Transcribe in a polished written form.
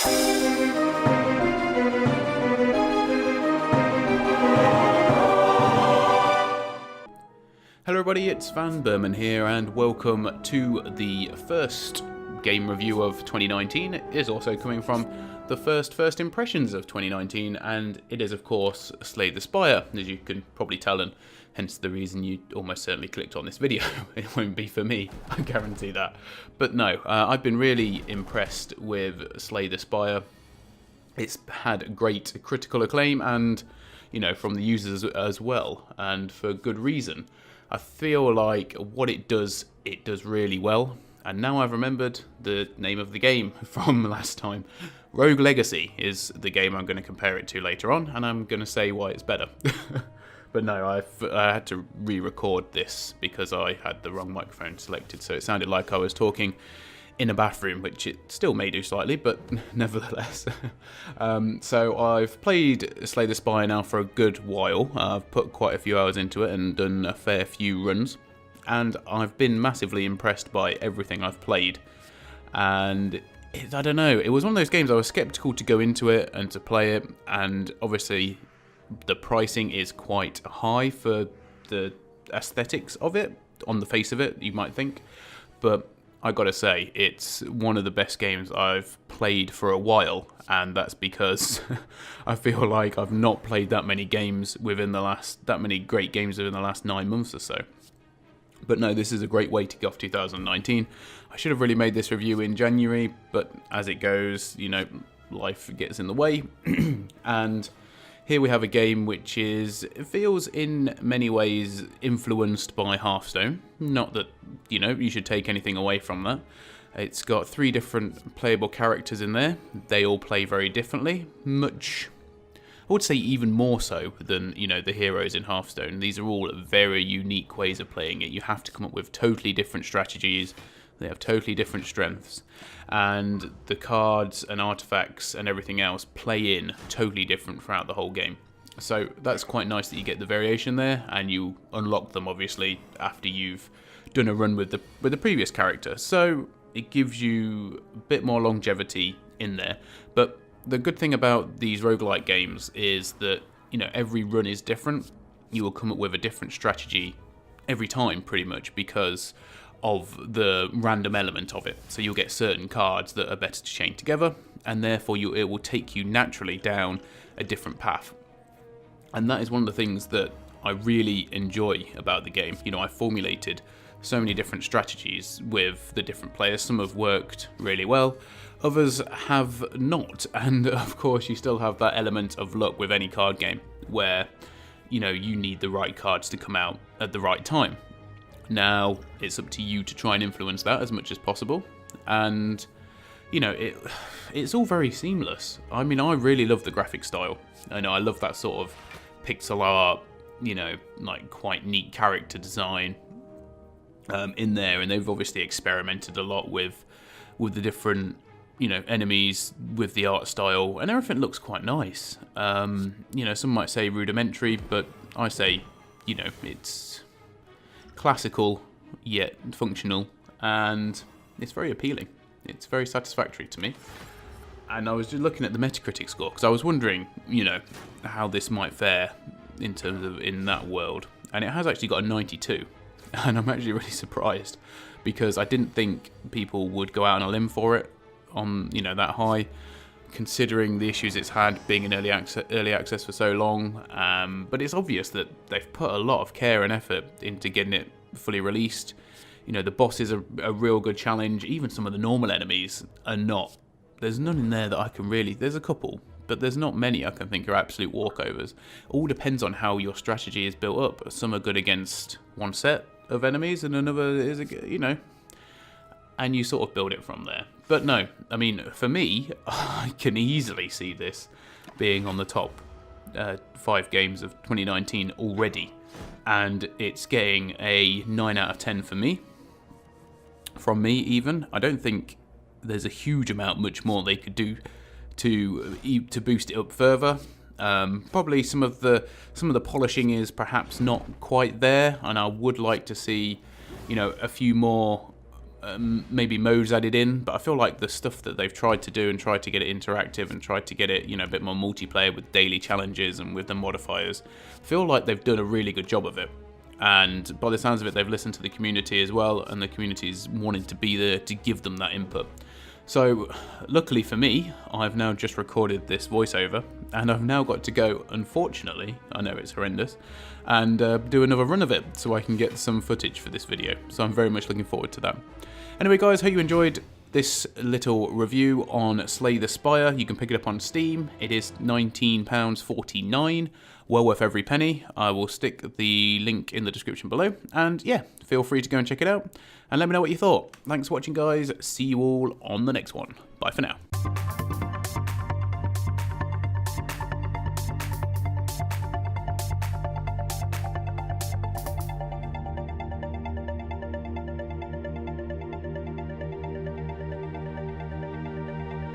Hello everybody, it's vanburman here and welcome to the first game review of 2019. It is also coming from the first impressions of 2019, and it is of course Slay the Spire, as you can probably tell, and hence the reason you almost certainly clicked on this video. It won't be for me, I guarantee that. But no, I've been really impressed with Slay the Spire. It's had great critical acclaim and, you know, from the users as well, and for good reason. I feel like what it does really well. And now I've remembered the name of the game from last time. Rogue Legacy is the game I'm going to compare it to later on, and I'm going to say why it's better. But no, I had to re-record this because I had the wrong microphone selected, so it sounded like I was talking in a bathroom, which it still may do slightly, but nevertheless. So I've played Slay the Spire now for a good while. I've put quite a few hours into it and done a fair few runs, and I've been massively impressed by everything I've played. And I don't know, it was one of those games I was skeptical to go into it and to play it, and obviously the pricing is quite high for the aesthetics of it, on the face of it, you might think, but I gotta say, it's one of the best games I've played for a while, and that's because I feel like I've not played that many games that many great games within the last 9 months or so. But no, this is a great way to kick off 2019. I should have really made this review in January, but as it goes, you know, life gets in the way. And here we have a game which feels in many ways influenced by Hearthstone. Not that, you know, you should take anything away from that. It's got 3 different playable characters in there. They all play very differently. Much, I would say even more so than, you know, the heroes in Hearthstone. These are all very unique ways of playing it. You have to come up with totally different strategies. They have totally different strengths, and the cards and artifacts and everything else play in totally different throughout the whole game. So that's quite nice that you get the variation there, and you unlock them obviously after you've done a run with the previous character. So it gives you a bit more longevity in there. But the good thing about these roguelike games is that, you know, every run is different. You will come up with a different strategy every time pretty much because of the random element of it. So you'll get certain cards that are better to chain together, and therefore it will take you naturally down a different path. And that is one of the things that I really enjoy about the game. You know, I formulated so many different strategies with the different players. Some have worked really well, others have not. And of course you still have that element of luck with any card game where, you know, you need the right cards to come out at the right time. Now, it's up to you to try and influence that as much as possible, and, you know, it's all very seamless. I mean, I really love the graphic style. I know I love that sort of pixel art, you know, like quite neat character design in there, and they've obviously experimented a lot with the different, you know, enemies, with the art style, and everything looks quite nice. You know, some might say rudimentary, but I say, you know, it's classical yet functional, and it's very appealing. It's very satisfactory to me. And I was just looking at the Metacritic score because I was wondering, you know, how this might fare in terms of in that world, and it has actually got a 92, and I'm actually really surprised because I didn't think people would go out on a limb for it on, you know, that high, considering the issues it's had being in early access for so long. But it's obvious that they've put a lot of care and effort into getting it fully released. You know, the bosses are a real good challenge. Even some of the normal enemies are not. There's none in there that I can really. There's a couple, but there's not many I can think are absolute walkovers. All depends on how your strategy is built up. Some are good against one set of enemies, and another is, you know, and you sort of build it from there. But no, I mean, for me, I can easily see this being on the top 5 games of 2019 already. And it's getting a 9 out of 10 for me. From me, even. I don't think there's a huge amount much more they could do to boost it up further. Probably some of the polishing is perhaps not quite there, and I would like to see, you know, a few more maybe modes added in, but I feel like the stuff that they've tried to do and tried to get it interactive and tried to get it, a bit more multiplayer with daily challenges and with the modifiers, feel like they've done a really good job of it. And by the sounds of it, they've listened to the community as well, and the community's wanting to be there to give them that input. So, luckily for me, I've now just recorded this voiceover, and I've now got to go, unfortunately, I know it's horrendous, and do another run of it so I can get some footage for this video. So I'm very much looking forward to that. Anyway guys, hope you enjoyed this little review on Slay the Spire. You can pick it up on Steam. It is £19.49, well worth every penny. I will stick the link in the description below, and yeah, feel free to go and check it out, and let me know what you thought. Thanks for watching guys, see you all on the next one. Bye for now.